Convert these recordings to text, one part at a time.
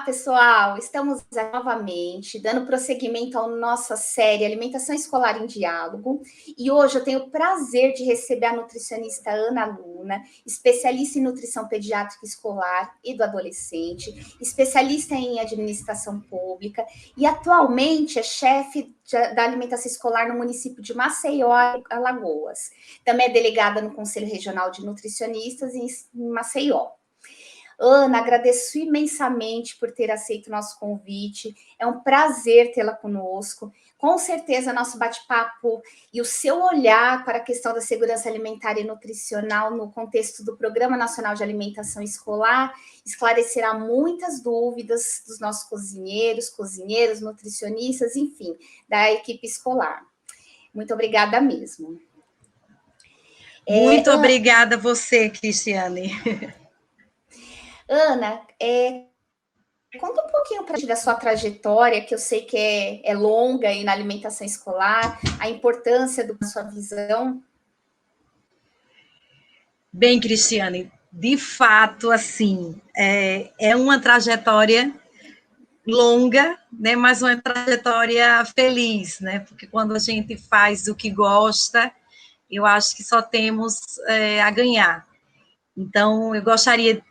pessoal, estamos novamente dando prosseguimento à nossa série Alimentação Escolar em Diálogo. E hoje eu tenho o prazer de receber a nutricionista Ana Luna, especialista em nutrição pediátrica escolar e do adolescente, especialista em administração pública e atualmente é chefe da alimentação escolar no município de Maceió, Alagoas. Também é delegada no Conselho Regional de Nutricionistas em Maceió. Ana, agradeço imensamente por ter aceito o nosso convite. É um prazer tê-la conosco. Com certeza, nosso bate-papo e o seu olhar para a questão da segurança alimentar e nutricional no contexto do Programa Nacional de Alimentação Escolar esclarecerá muitas dúvidas dos nossos cozinheiros, nutricionistas, enfim, da equipe escolar. Muito obrigada mesmo. Muito obrigada a você, Cristiane. Ana, conta um pouquinho para a gente da sua trajetória, que eu sei que é longa aí na alimentação escolar, a importância da sua visão. Bem, Cristiane, de fato, assim, é uma trajetória longa, né, mas uma trajetória feliz, né, porque quando a gente faz o que gosta, eu acho que só temos a ganhar. Então, eu gostaria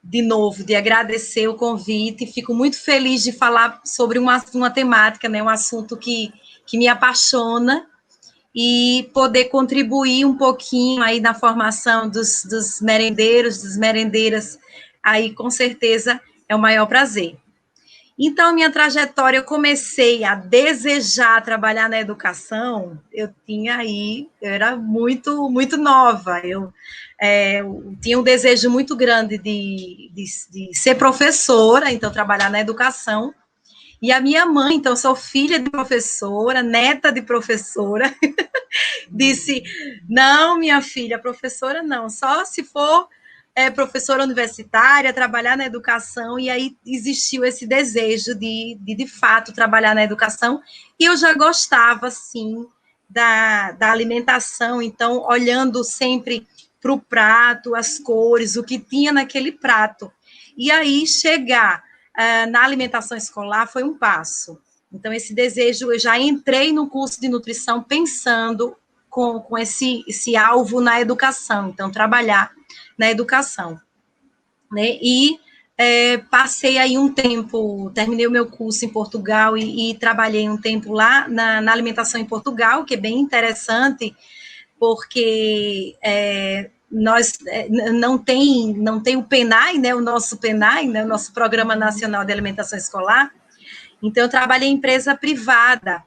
de novo, de agradecer o convite, fico muito feliz de falar sobre uma temática, né, um assunto que me apaixona, e poder contribuir um pouquinho aí na formação dos merendeiros, das merendeiras, aí com certeza é o maior prazer. Então, minha trajetória, eu comecei a desejar trabalhar na educação, eu era muito, muito nova, eu tinha um desejo muito grande de ser professora, então trabalhar na educação, e a minha mãe, então sou filha de professora, neta de professora, disse, não, minha filha, professora não, só se for professora universitária, trabalhar na educação, e aí existiu esse desejo de fato, trabalhar na educação, e eu já gostava, sim, da alimentação, então, olhando sempre para o prato, as cores, o que tinha naquele prato, e aí chegar na alimentação escolar foi um passo. Então, esse desejo, eu já entrei no curso de nutrição pensando com esse alvo na educação, então, trabalhar na educação, né, e passei aí um tempo, terminei o meu curso em Portugal e trabalhei um tempo lá na alimentação em Portugal, que é bem interessante, porque nós não tem o PNAE, né, o nosso PNAE, né, o nosso Programa Nacional de Alimentação Escolar, então eu trabalhei em empresa privada,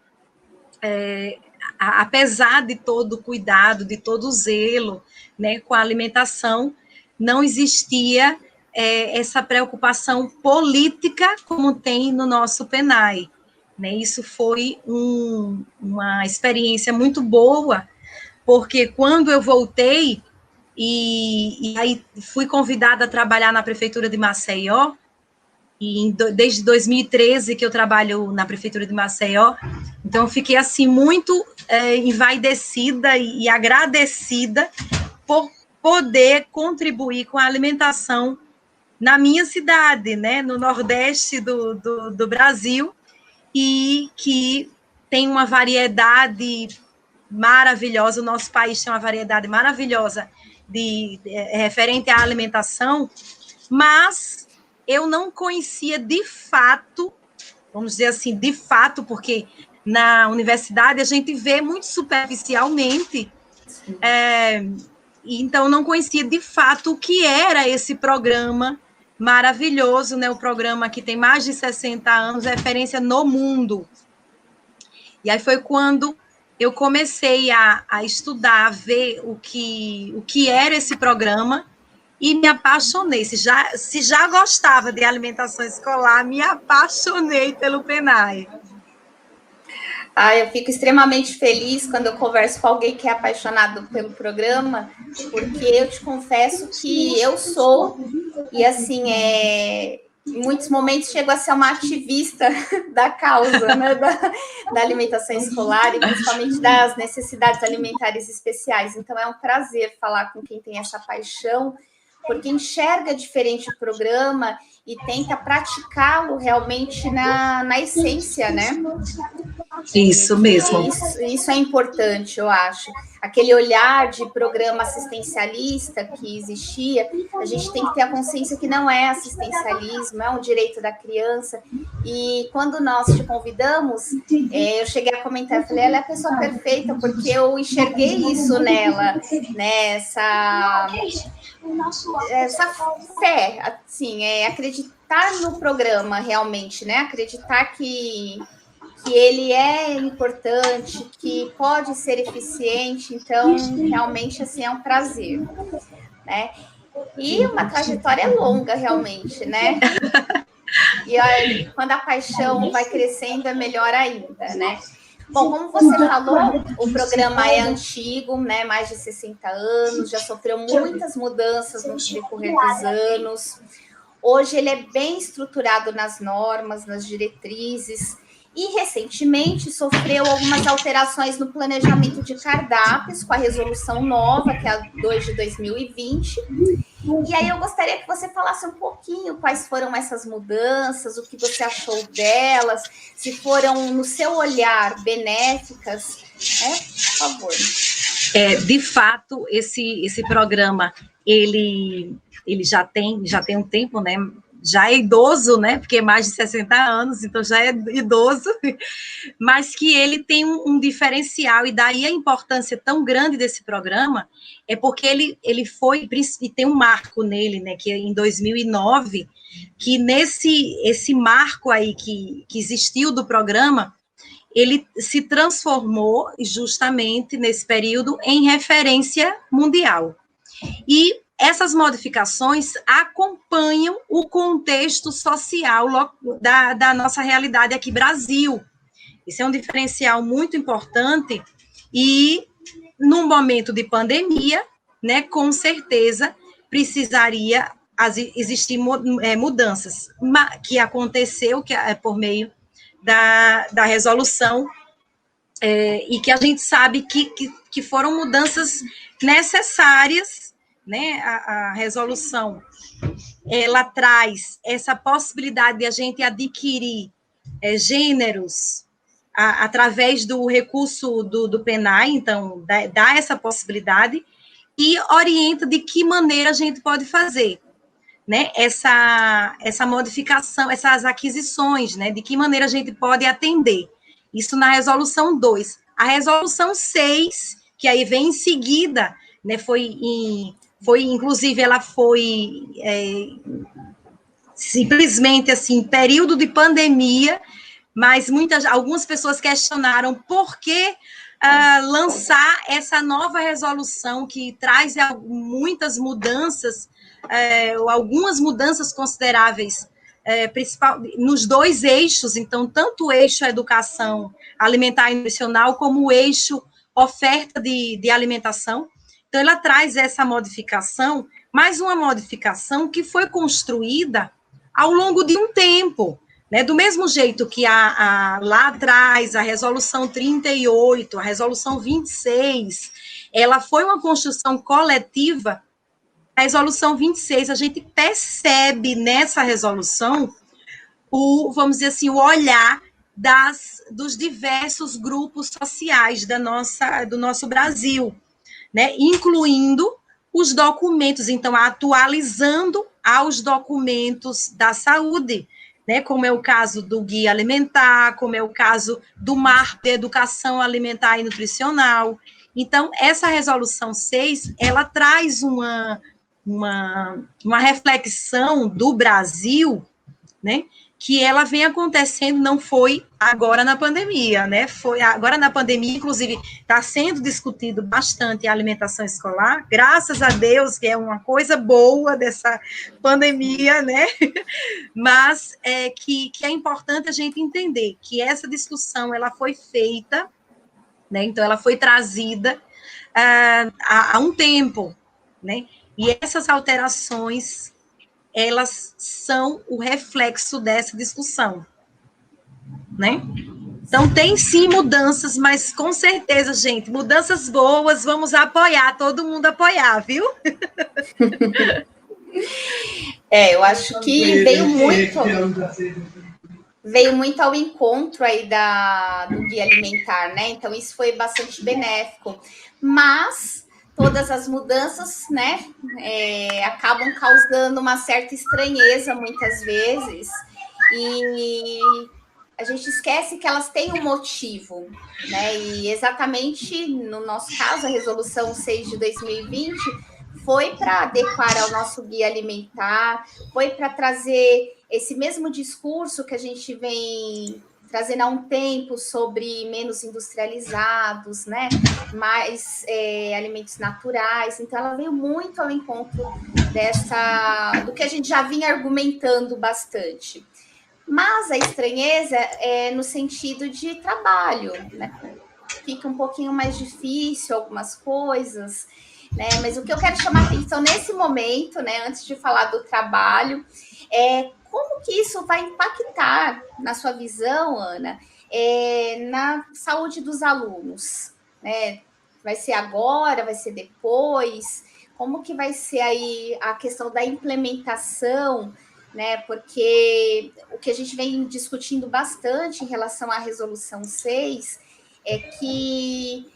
apesar de todo o cuidado, de todo o zelo, né, com a alimentação, não existia essa preocupação política como tem no nosso PNAE, né, isso foi uma experiência muito boa, porque quando eu voltei, e aí fui convidada a trabalhar na Prefeitura de Maceió, e desde 2013 que eu trabalho na Prefeitura de Maceió, então eu fiquei assim muito envaidecida e agradecida por poder contribuir com a alimentação na minha cidade, né, no Nordeste do Brasil, e que tem uma variedade maravilhosa, o nosso país tem uma variedade maravilhosa referente à alimentação, mas eu não conhecia de fato, vamos dizer assim, de fato, porque na universidade a gente vê muito superficialmente, então não conhecia de fato o que era esse programa maravilhoso, né, o programa que tem mais de 60 anos, referência no mundo. E aí foi quando eu comecei a estudar, a ver o que era esse programa, e me apaixonei. Se já gostava de alimentação escolar, me apaixonei pelo PNAE. Eu fico extremamente feliz quando eu converso com alguém que é apaixonado pelo programa, porque eu te confesso que eu sou, e assim, em muitos momentos chego a ser uma ativista da causa, né, da alimentação escolar e principalmente das necessidades alimentares especiais. Então, é um prazer falar com quem tem essa paixão, porque enxerga diferente o programa e tenta praticá-lo realmente na essência, né? Isso mesmo. Isso é importante, eu acho. Aquele olhar de programa assistencialista que existia, a gente tem que ter a consciência que não é assistencialismo, é um direito da criança. E quando nós te convidamos, eu cheguei a comentar, eu falei, ela é a pessoa perfeita, porque eu enxerguei isso nela, né? Essa fé, assim, acreditar no programa realmente, né? Acreditar que ele é importante, que pode ser eficiente, então realmente assim é um prazer, né? E uma trajetória longa realmente, né? E aí, quando a paixão vai crescendo é melhor ainda, né? Bom, como você falou, o programa é antigo, né? Mais de 60 anos, já sofreu muitas mudanças no decorrer dos anos. Hoje ele é bem estruturado nas normas, nas diretrizes, e recentemente sofreu algumas alterações no planejamento de cardápios com a resolução nova, que é a 2 de 2020. E aí eu gostaria que você falasse um pouquinho quais foram essas mudanças, o que você achou delas, se foram, no seu olhar, benéficas, né? Por favor. De fato, esse programa, ele já tem um tempo, né? Já é idoso, né? Porque é mais de 60 anos, então já é idoso, mas que ele tem um diferencial, e daí a importância tão grande desse programa, é porque ele foi, e tem um marco nele, né? Que é em 2009, que esse marco aí que existiu do programa, ele se transformou justamente nesse período em referência mundial. E essas modificações acompanham o contexto social da nossa realidade aqui, Brasil. Isso é um diferencial muito importante e, num momento de pandemia, né, com certeza precisaria existir mudanças, que aconteceu por meio da resolução, e que a gente sabe que foram mudanças necessárias, né? A resolução, ela traz essa possibilidade de a gente adquirir gêneros através do recurso do PNAE, então, dá essa possibilidade e orienta de que maneira a gente pode fazer, né, essa modificação, essas aquisições, né, de que maneira a gente pode atender. Isso na resolução 2. A resolução 6, que aí vem em seguida, né, inclusive, ela foi simplesmente assim, período de pandemia, mas algumas pessoas questionaram por que lançar essa nova resolução que traz muitas mudanças, algumas mudanças consideráveis, principal, nos dois eixos, então, tanto o eixo educação alimentar e nutricional, como o eixo oferta de alimentação. Então, ela traz essa modificação, mais uma modificação que foi construída ao longo de um tempo, né? Do mesmo jeito que lá atrás, a resolução 38, a resolução 26, ela foi uma construção coletiva. A resolução 26, a gente percebe nessa resolução vamos dizer assim, o olhar dos diversos grupos sociais do nosso Brasil, né? Incluindo os documentos, então, atualizando aos documentos da saúde, né? Como é o caso do Guia Alimentar, como é o caso do MARP, Educação Alimentar e Nutricional. Então, essa resolução 6, ela traz uma reflexão do Brasil, né, que ela vem acontecendo, não foi agora na pandemia, né, foi agora na pandemia, inclusive, está sendo discutido bastante a alimentação escolar, graças a Deus, que é uma coisa boa dessa pandemia, né, mas que é importante a gente entender que essa discussão, ela foi feita, né, então ela foi trazida há um tempo, né, e essas alterações, elas são o reflexo dessa discussão, né? Então, tem sim mudanças, mas com certeza, gente, mudanças boas, vamos apoiar, todo mundo apoiar, viu? Eu acho que veio muito ao encontro aí do guia alimentar, né? Então, isso foi bastante benéfico. Mas todas as mudanças, né, acabam causando uma certa estranheza muitas vezes. E a gente esquece que elas têm um motivo, né? E exatamente no nosso caso, a resolução 6 de 2020 foi para adequar ao nosso guia alimentar, foi para trazer esse mesmo discurso que a gente vem trazendo há um tempo sobre menos industrializados, né? Mais alimentos naturais. Então, ela veio muito ao encontro do que a gente já vinha argumentando bastante. Mas a estranheza é no sentido de trabalho, né? Fica um pouquinho mais difícil algumas coisas, né? Mas o que eu quero chamar a atenção nesse momento, né, antes de falar do trabalho, é como que isso vai impactar, na sua visão, Ana, na saúde dos alunos, né? Vai ser agora, vai ser depois? Como que vai ser aí a questão da implementação, né? Porque o que a gente vem discutindo bastante em relação à resolução 6 é que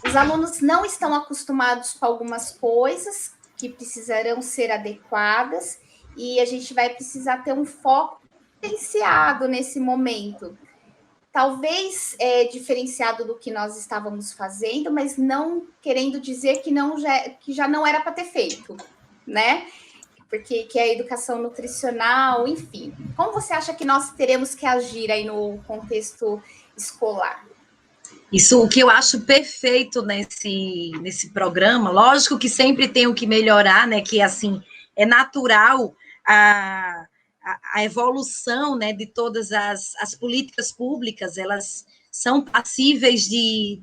os alunos não estão acostumados com algumas coisas que precisarão ser adequadas e a gente vai precisar ter um foco diferenciado nesse momento. Talvez diferenciado do que nós estávamos fazendo, mas não querendo dizer que já não era para ter feito, né? Porque que é a educação nutricional, enfim. Como você acha que nós teremos que agir aí no contexto escolar? Isso, o que eu acho perfeito nesse programa, lógico que sempre tem o que melhorar, né? Que assim é natural a evolução, né, de todas as políticas públicas, elas são passíveis de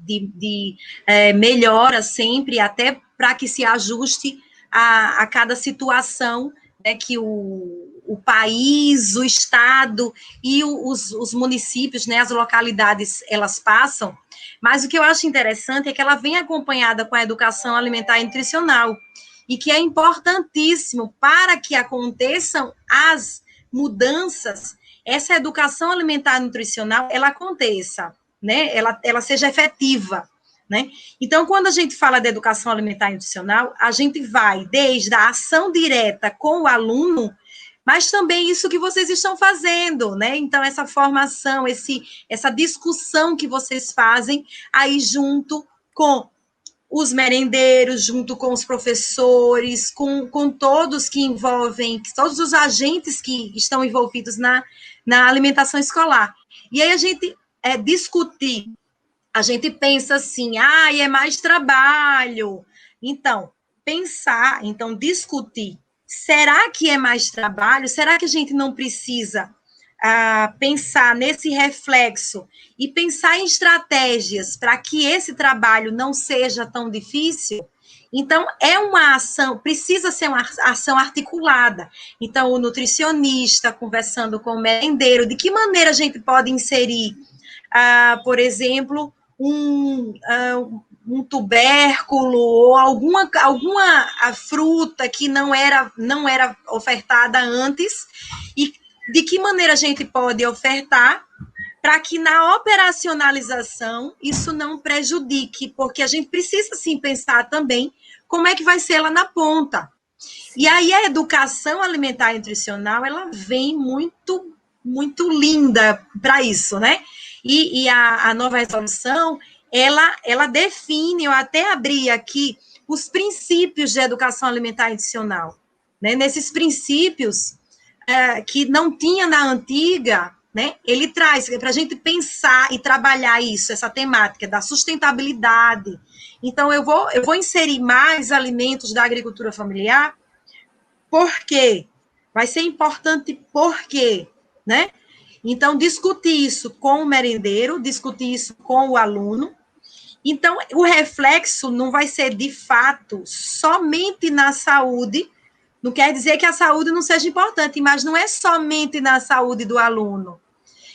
melhora sempre, até para que se ajuste a cada situação, né, que o país, o estado e os municípios, né, as localidades, elas passam. Mas o que eu acho interessante é que ela vem acompanhada com a educação alimentar e nutricional, e que é importantíssimo para que aconteçam as mudanças, essa educação alimentar e nutricional, ela aconteça, né? Ela seja efetiva, né? Então, quando a gente fala de educação alimentar e nutricional, a gente vai desde a ação direta com o aluno, mas também isso que vocês estão fazendo, né? Então, essa formação, essa discussão que vocês fazem aí junto com os merendeiros, junto com os professores, com todos que envolvem, todos os agentes que estão envolvidos na alimentação escolar. E aí a gente discutir, a gente pensa assim, é mais trabalho. Então, discutir, será que é mais trabalho? Será que a gente não precisa pensar nesse reflexo e pensar em estratégias para que esse trabalho não seja tão difícil? Então, é uma ação, precisa ser uma ação articulada. Então, o nutricionista conversando com o merendeiro, de que maneira a gente pode inserir, por exemplo, um tubérculo ou alguma fruta que não era ofertada antes, e de que maneira a gente pode ofertar para que na operacionalização isso não prejudique, porque a gente precisa sim pensar também como é que vai ser lá na ponta. E aí a educação alimentar e nutricional, ela vem muito, muito linda para isso, né? E a nova resolução, ela define, eu até abri aqui, os princípios de educação alimentar e nutricional. Né? Nesses princípios, que não tinha na antiga, né? Ele traz para a gente pensar e trabalhar isso, essa temática da sustentabilidade. Então, eu vou inserir mais alimentos da agricultura familiar. Por quê? Vai ser importante por quê? Né? Então, discutir isso com o merendeiro, discutir isso com o aluno. Então, o reflexo não vai ser, de fato, somente na saúde. Não quer dizer que a saúde não seja importante, mas não é somente na saúde do aluno.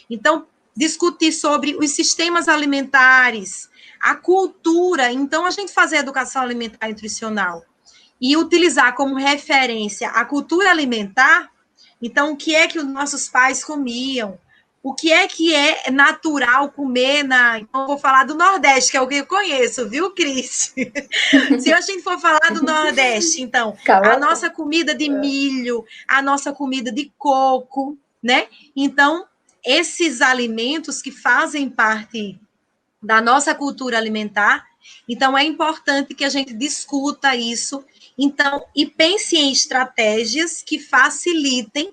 Então, discutir sobre os sistemas alimentares, a cultura. Então, a gente fazer educação alimentar e nutricional. e utilizar como referência a cultura alimentar, então, o que é que os nossos pais comiam? O que é natural comer Então, eu vou falar do Nordeste, que é o que eu conheço, viu, Cris? Se a gente for falar do Nordeste, então, a nossa comida de milho, a nossa comida de coco, né? Então, esses alimentos que fazem parte da nossa cultura alimentar, então é importante que a gente discuta isso, então, e pense em estratégias que facilitem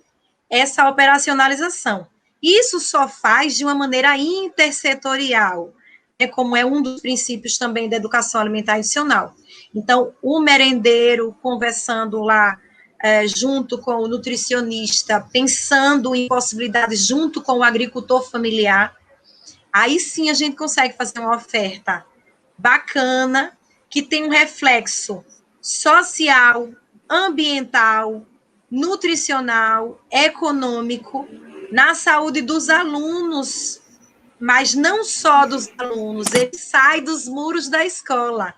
essa operacionalização. Isso só faz de uma maneira intersetorial, como é um dos princípios também da educação alimentar institucional. Então, o merendeiro conversando lá junto com o nutricionista, pensando em possibilidades junto com o agricultor familiar, aí sim a gente consegue fazer uma oferta bacana, que tem um reflexo social, ambiental, nutricional, econômico, na saúde dos alunos, mas não só dos alunos, ele sai dos muros da escola.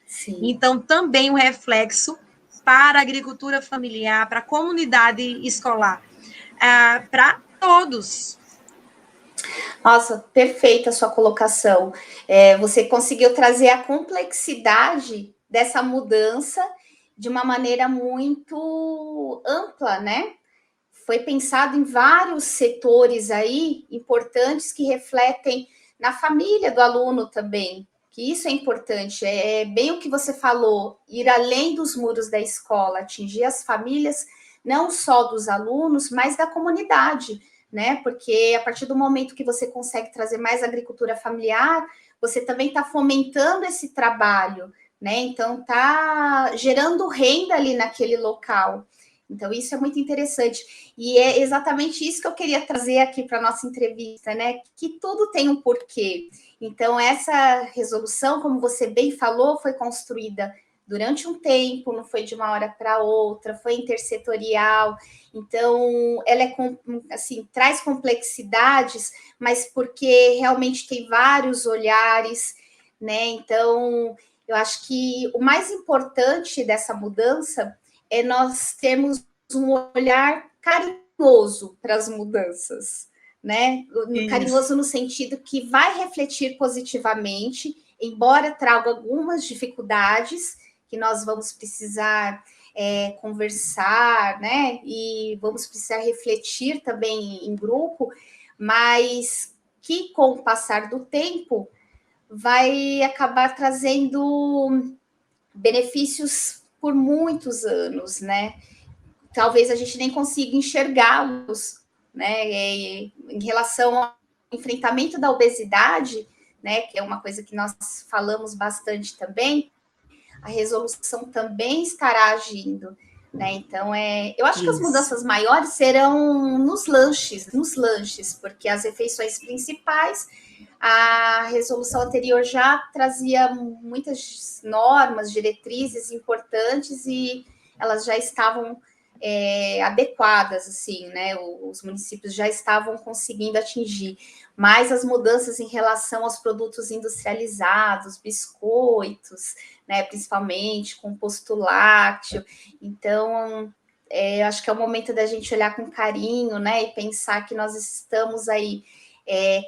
Sim. Então, também um reflexo para a agricultura familiar, para a comunidade escolar, para todos. Nossa, perfeita a sua colocação. Você conseguiu trazer a complexidade dessa mudança de uma maneira muito ampla, né? Foi pensado em vários setores aí importantes que refletem na família do aluno também, que isso é importante, é bem o que você falou, ir além dos muros da escola, atingir as famílias, não só dos alunos, mas da comunidade, né? Porque a partir do momento que você consegue trazer mais agricultura familiar, você também está fomentando esse trabalho, né? Então está gerando renda ali naquele local. Então, isso é muito interessante. E é exatamente isso que eu queria trazer aqui para a nossa entrevista, né? Que tudo tem um porquê. Então, essa resolução, como você bem falou, foi construída durante um tempo, não foi de uma hora para outra, foi intersetorial. Então, ela assim, traz complexidades, mas porque realmente tem vários olhares, né? Então, eu acho que o mais importante dessa mudança é nós termos um olhar carinhoso para as mudanças, né? Carinhoso no sentido que vai refletir positivamente, embora traga algumas dificuldades que nós vamos precisar conversar, né? E vamos precisar refletir também em grupo, mas que com o passar do tempo vai acabar trazendo benefícios por muitos anos, né? Talvez a gente nem consiga enxergá-los, né? Em relação ao enfrentamento da obesidade, né? Que é uma coisa que nós falamos bastante também, a resolução também estará agindo, né? Então, eu acho que as mudanças maiores serão nos lanches, porque as refeições principais, a resolução anterior já trazia muitas normas, diretrizes importantes e elas já estavam adequadas, assim, né? Os municípios já estavam conseguindo atingir. Mas as mudanças em relação aos produtos industrializados, biscoitos, né? Principalmente composto lácteo. Então, acho que é o momento da gente olhar com carinho, né? E pensar que nós estamos aí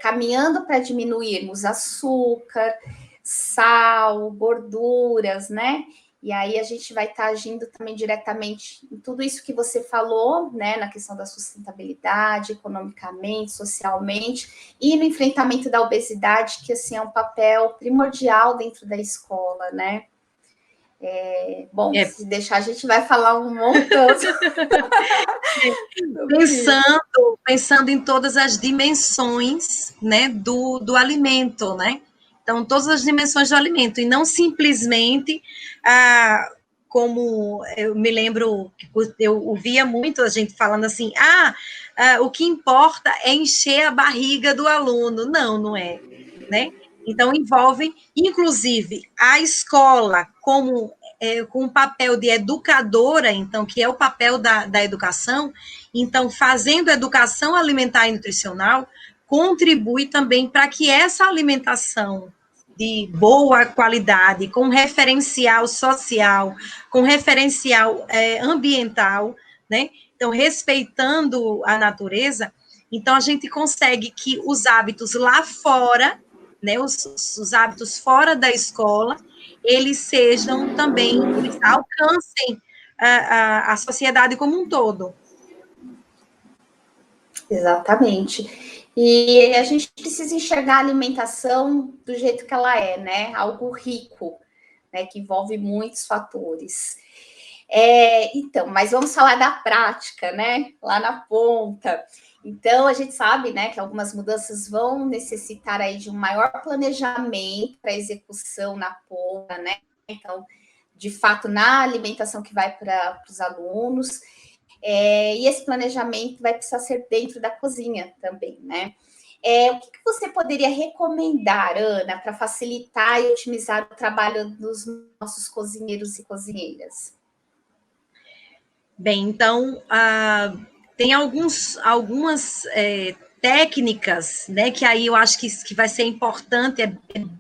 caminhando para diminuirmos açúcar, sal, gorduras, né? E aí a gente vai estar agindo também diretamente em tudo isso que você falou, né? Na questão da sustentabilidade, economicamente, socialmente, e no enfrentamento da obesidade, que assim é um papel primordial dentro da escola, né? Se deixar, a gente vai falar um montão. Pensando em todas as dimensões, né, do alimento, né? Então, todas as dimensões do alimento, e não simplesmente como eu me lembro, eu ouvia muito a gente falando assim, o que importa é encher a barriga do aluno. Não, não é, né? Então, envolve, inclusive, a escola como com o papel de educadora, então, que é o papel da educação, então, fazendo educação alimentar e nutricional, contribui também para que essa alimentação de boa qualidade, com referencial social, com referencial ambiental, né? Então, respeitando a natureza, então a gente consegue que os hábitos lá fora, né, os hábitos fora da escola, eles sejam também, eles alcancem a sociedade como um todo. Exatamente. E a gente precisa enxergar a alimentação do jeito que ela é, né? Algo rico, né? Que envolve muitos fatores. Então, mas vamos falar da prática, né? Lá na ponta. Então, a gente sabe, né, que algumas mudanças vão necessitar aí de um maior planejamento para execução na ponta, né? Então, de fato, na alimentação que vai para os alunos. E esse planejamento vai precisar ser dentro da cozinha também, né? O que você poderia recomendar, Ana, para facilitar e otimizar o trabalho dos nossos cozinheiros e cozinheiras? Bem, então, tem algumas técnicas, né, que aí eu acho que vai ser importante, é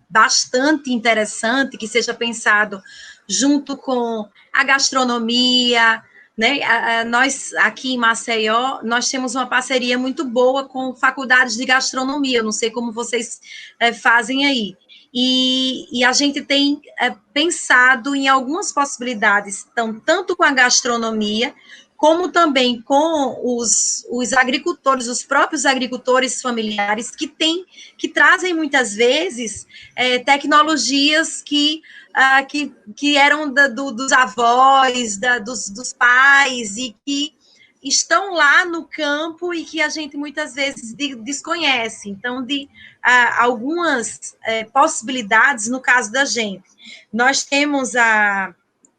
bastante interessante que seja pensado junto com a gastronomia, né? Nós, aqui em Maceió, nós temos uma parceria muito boa com faculdades de gastronomia, eu não sei como vocês fazem aí. E a gente tem pensado em algumas possibilidades, então, tanto com a gastronomia, como também com os agricultores, os próprios agricultores familiares, que trazem muitas vezes tecnologias que eram dos avós, dos pais, e que estão lá no campo e que a gente muitas vezes desconhece. Então, algumas possibilidades no caso da gente. Nós temos,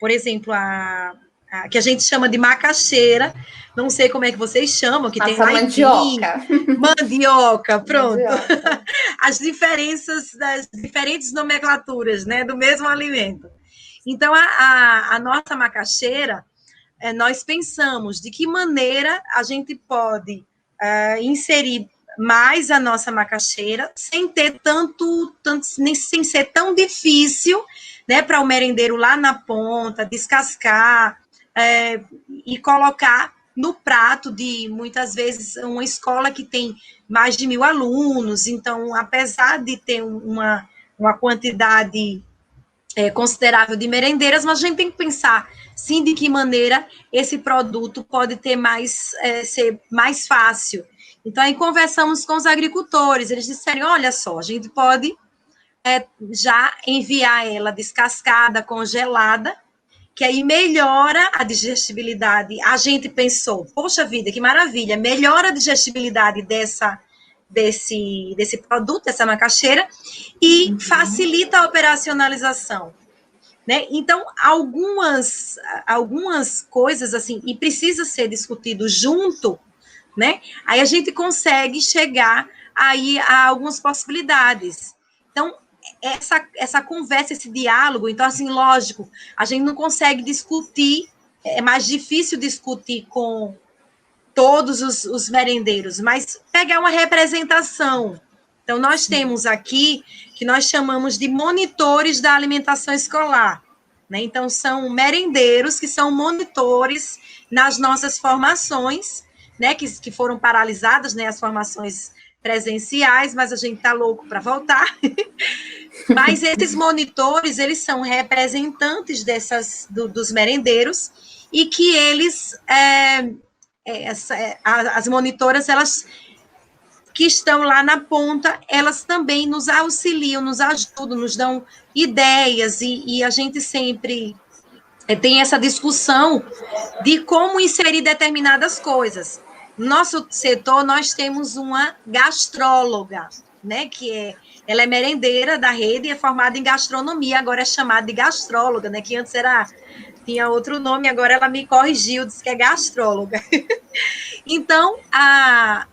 por exemplo, que a gente chama de macaxeira, não sei como é que vocês chamam, que tem Massa o aipim, mandioca. mandioca, pronto. Mandioca. As diferenças das diferentes nomenclaturas, né, do mesmo alimento. Então, a nossa macaxeira, nós pensamos de que maneira a gente pode inserir mais a nossa macaxeira sem ter sem ser tão difícil, né, para o merendeiro lá na ponta descascar e colocar no prato de, muitas vezes, uma escola que tem mais de 1.000 alunos. Então, apesar de ter uma quantidade considerável de merendeiras, mas a gente tem que pensar, sim, de que maneira esse produto pode ter ser mais fácil. Então, aí conversamos com os agricultores, eles disseram, olha só, a gente pode já enviar ela descascada, congelada, que aí melhora a digestibilidade. A gente pensou, poxa vida, que maravilha, melhora a digestibilidade desse produto, dessa macaxeira, e facilita a operacionalização. Né? Então, algumas coisas assim, e precisa ser discutido junto, né? Aí a gente consegue chegar aí a algumas possibilidades. Então, essa conversa, esse diálogo, então, assim, lógico, a gente não consegue discutir, é mais difícil discutir com todos os merendeiros, mas pegar uma representação. Então, nós temos aqui, que nós chamamos de monitores da alimentação escolar, né? Então, são merendeiros que são monitores nas nossas formações, né? Que foram paralisadas, né? As formações presenciais, mas a gente está louco para voltar. Mas esses monitores, eles são representantes dos merendeiros e que eles, as monitoras, elas que estão lá na ponta, elas também nos auxiliam, nos ajudam, nos dão ideias e a gente sempre tem essa discussão de como inserir determinadas coisas. No nosso setor, nós temos uma gastróloga, né, ela é merendeira da rede e é formada em gastronomia, agora é chamada de gastróloga, né, que antes tinha outro nome, agora ela me corrigiu, disse que é gastróloga. Então,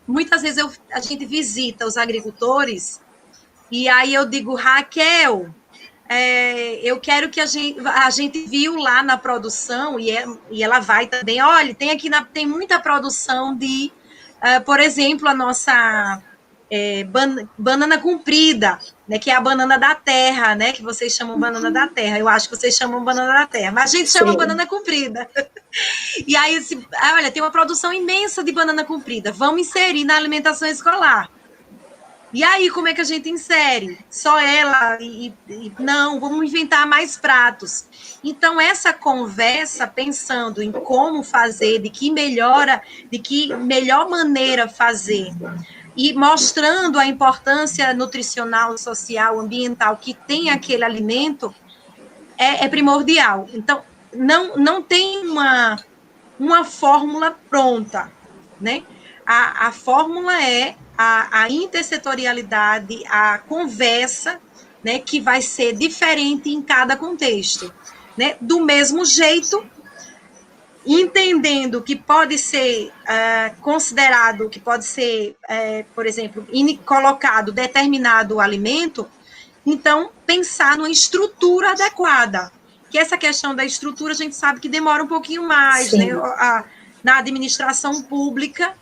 muitas vezes a gente visita os agricultores e aí eu digo, Raquel, eu quero que a gente viu lá na produção, e ela vai também, olha, tem muita produção de, por exemplo, a nossa banana comprida, né, que é a banana da terra, né, que vocês chamam banana da terra. Eu acho que vocês chamam banana da terra, mas a gente chama banana comprida. E aí, olha, tem uma produção imensa de banana comprida. Vamos inserir na alimentação escolar. E aí, como é que a gente insere? Só ela? Não, vamos inventar mais pratos. Então, essa conversa, pensando em como fazer, de que melhor maneira fazer, e mostrando a importância nutricional, social, ambiental que tem aquele alimento, é primordial. Então, não tem uma fórmula pronta, né? A fórmula é a intersetorialidade, a conversa, né, que vai ser diferente em cada contexto, né? Do mesmo jeito, entendendo que pode ser considerado, que pode ser, por exemplo, colocado determinado alimento, então pensar numa estrutura adequada. Que essa questão da estrutura a gente sabe que demora um pouquinho mais, né? Na administração pública,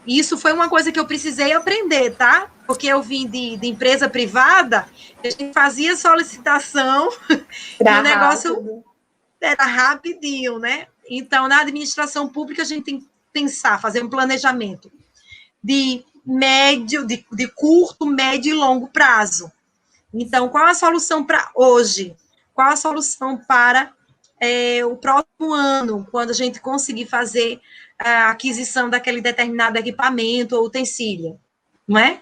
isso foi uma coisa que eu precisei aprender, tá? Porque eu vim de empresa privada, a gente fazia solicitação e o negócio era rapidinho, né? Então, na administração pública, a gente tem que pensar, fazer um planejamento de curto, médio e longo prazo. Então, qual a solução para hoje? Qual a solução para o próximo ano, quando a gente conseguir fazer a aquisição daquele determinado equipamento ou utensílio, não é?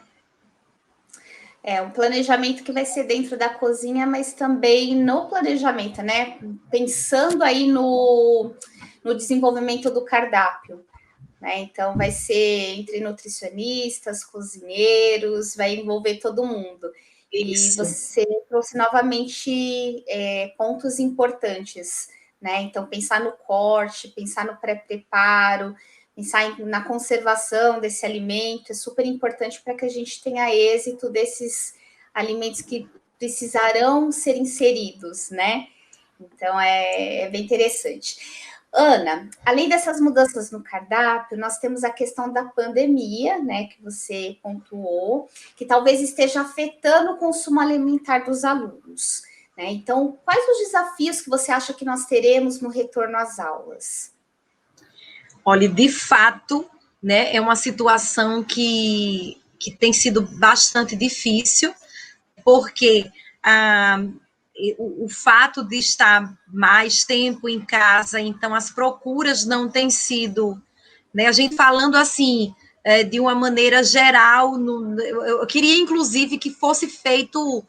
É um planejamento que vai ser dentro da cozinha, mas também no planejamento, né? Pensando aí no desenvolvimento do cardápio, né? Então, vai ser entre nutricionistas, cozinheiros, vai envolver todo mundo. Isso. E você trouxe novamente pontos importantes, né? Então, pensar no corte, pensar no pré-preparo, pensar na conservação desse alimento é super importante para que a gente tenha êxito desses alimentos que precisarão ser inseridos, né? Então, é bem interessante. Ana, além dessas mudanças no cardápio, nós temos a questão da pandemia, né, que você pontuou, que talvez esteja afetando o consumo alimentar dos alunos, né? Então, quais os desafios que você acha que nós teremos no retorno às aulas? Olha, de fato, né, é uma situação que tem sido bastante difícil, porque o fato de estar mais tempo em casa, então as procuras não têm sido, né, a gente falando assim, de uma maneira geral, eu queria inclusive que fosse feito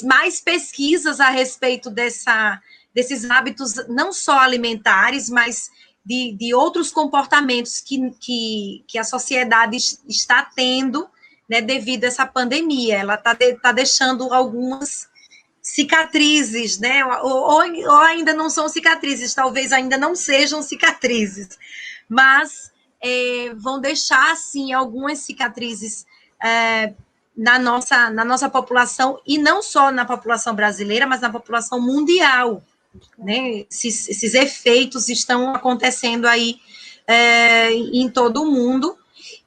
mais pesquisas a respeito desses hábitos, não só alimentares, mas de outros comportamentos que a sociedade está tendo, né, devido a essa pandemia. Ela tá deixando algumas cicatrizes, né? Ou ainda não são cicatrizes, talvez ainda não sejam cicatrizes, mas vão deixar, assim, algumas cicatrizes na nossa população, e não só na população brasileira, mas na população mundial, né? Esses efeitos estão acontecendo aí em todo o mundo,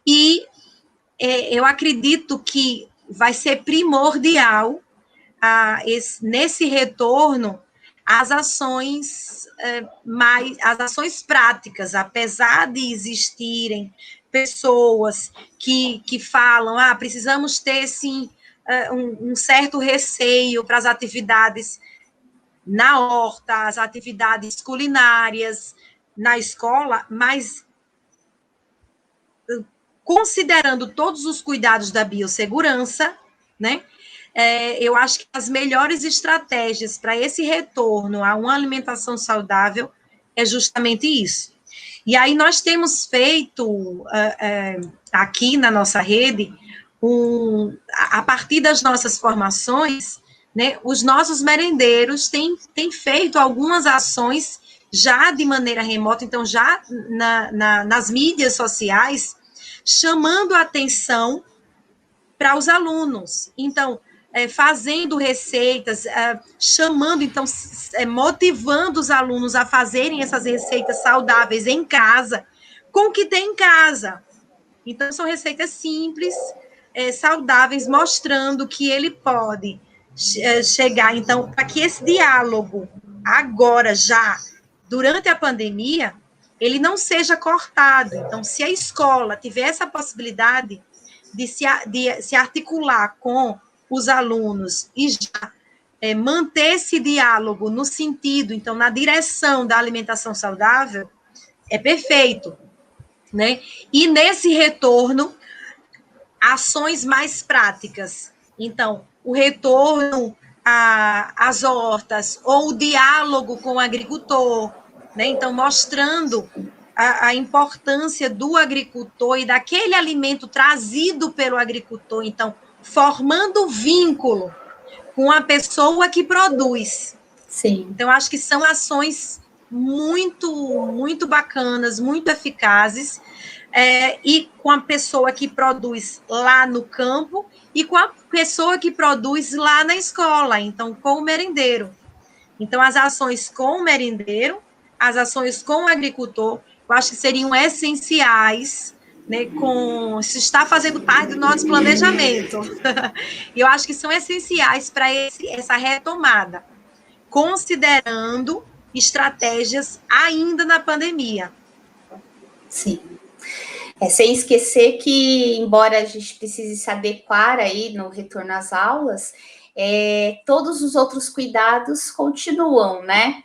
e eu acredito que vai ser primordial nesse retorno as ações as ações práticas, apesar de existirem pessoas que falam, precisamos ter sim um certo receio para as atividades na horta, as atividades culinárias na escola, mas considerando todos os cuidados da biossegurança, né? Eu acho que as melhores estratégias para esse retorno a uma alimentação saudável é justamente isso. E aí nós temos feito aqui na nossa rede, a partir das nossas formações, né, os nossos merendeiros têm feito algumas ações já de maneira remota, então já nas mídias sociais, chamando a atenção para os alunos. Então, fazendo receitas, chamando, então, motivando os alunos a fazerem essas receitas saudáveis em casa, com o que tem em casa. Então, são receitas simples, saudáveis, mostrando que ele pode chegar. Então, para que esse diálogo, agora, já, durante a pandemia, ele não seja cortado. Então, se a escola tiver essa possibilidade de se articular com os alunos e já manter esse diálogo no sentido, então, na direção da alimentação saudável, é perfeito, né? E nesse retorno, ações mais práticas. Então, o retorno às hortas, ou o diálogo com o agricultor, né? Então, mostrando a importância do agricultor e daquele alimento trazido pelo agricultor. Então, formando vínculo com a pessoa que produz. Sim. Então, acho que são ações muito, muito bacanas, muito eficazes, e com a pessoa que produz lá no campo e com a pessoa que produz lá na escola, então, com o merendeiro. Então, as ações com o merendeiro, as ações com o agricultor, eu acho que seriam essenciais, né, se está fazendo parte do nosso planejamento. E eu acho que são essenciais para essa retomada, considerando estratégias ainda na pandemia. Sim. Sem esquecer que, embora a gente precise se adequar aí no retorno às aulas, todos os outros cuidados continuam, né?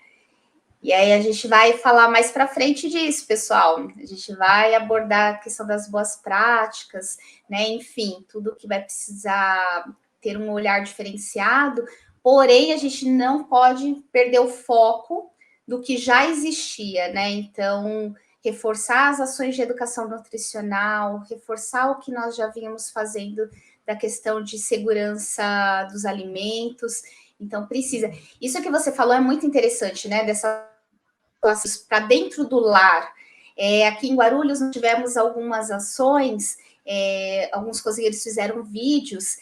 E aí a gente vai falar mais para frente disso, pessoal. A gente vai abordar a questão das boas práticas, né? Enfim, tudo que vai precisar ter um olhar diferenciado, porém a gente não pode perder o foco do que já existia, né? Então, reforçar as ações de educação nutricional, reforçar o que nós já vínhamos fazendo da questão de segurança dos alimentos. Então, precisa. Isso que você falou é muito interessante, né? Dessa para dentro do lar. Aqui em Guarulhos nós tivemos algumas ações, alguns cozinheiros fizeram vídeos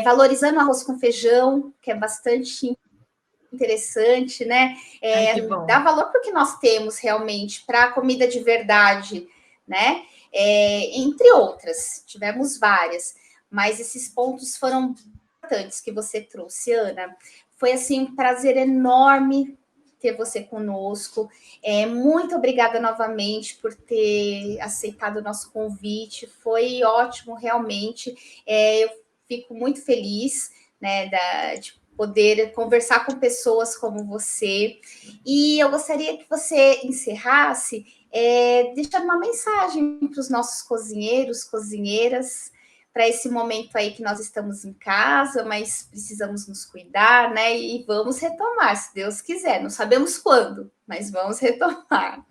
valorizando arroz com feijão, que é bastante interessante, né? Dá valor para o que nós temos realmente, para a comida de verdade, né? Entre outras, tivemos várias, mas esses pontos foram importantes que você trouxe, Ana. Foi assim um prazer enorme ter você conosco. Muito obrigada novamente por ter aceitado o nosso convite. Foi ótimo, realmente. Eu fico muito feliz, né, de poder conversar com pessoas como você. E eu gostaria que você encerrasse deixando uma mensagem para os nossos cozinheiros, cozinheiras, para esse momento aí que nós estamos em casa, mas precisamos nos cuidar, né? E vamos retomar, se Deus quiser. Não sabemos quando, mas vamos retomar.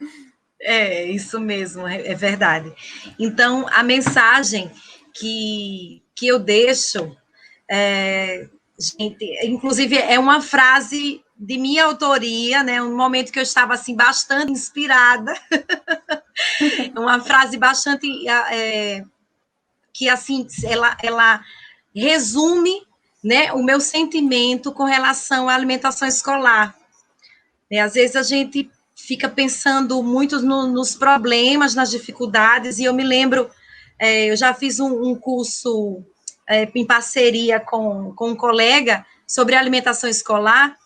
Isso mesmo, é verdade. Então, a mensagem que eu deixo, gente, inclusive é uma frase de minha autoria, né? Um momento que eu estava assim bastante inspirada, uma frase bastante que assim ela resume, né, o meu sentimento com relação à alimentação escolar. Às vezes a gente fica pensando muito nos problemas, nas dificuldades, e eu me lembro, eu já fiz um curso em parceria com um colega sobre alimentação escolar,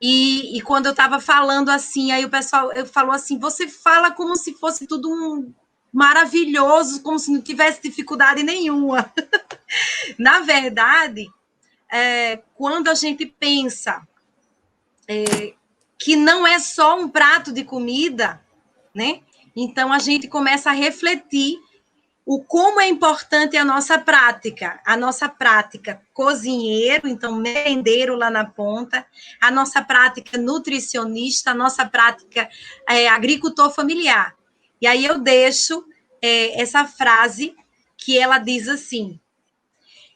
e quando eu estava falando assim, aí o pessoal falou assim, você fala como se fosse tudo maravilhoso, como se não tivesse dificuldade nenhuma. Na verdade, quando a gente pensa que não é só um prato de comida, né? Então a gente começa a refletir o como é importante a nossa prática cozinheiro, então merendeiro lá na ponta, a nossa prática nutricionista, a nossa prática agricultor familiar. E aí eu deixo essa frase que ela diz assim: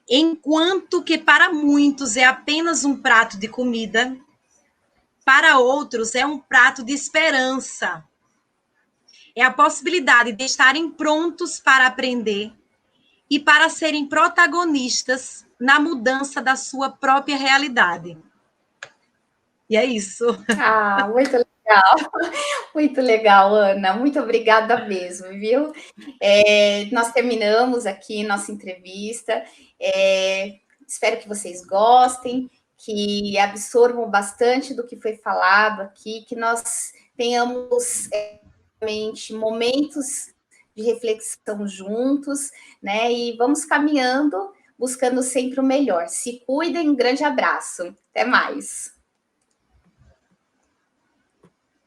enquanto que para muitos é apenas um prato de comida, para outros é um prato de esperança. É a possibilidade de estarem prontos para aprender e para serem protagonistas na mudança da sua própria realidade. E é isso. Muito Muito legal, Ana. Muito obrigada mesmo, viu? Nós terminamos aqui nossa entrevista. Espero que vocês gostem, que absorvam bastante do que foi falado aqui, que nós tenhamos realmente momentos de reflexão juntos, né? E vamos caminhando, buscando sempre o melhor. Se cuidem, um grande abraço. Até mais.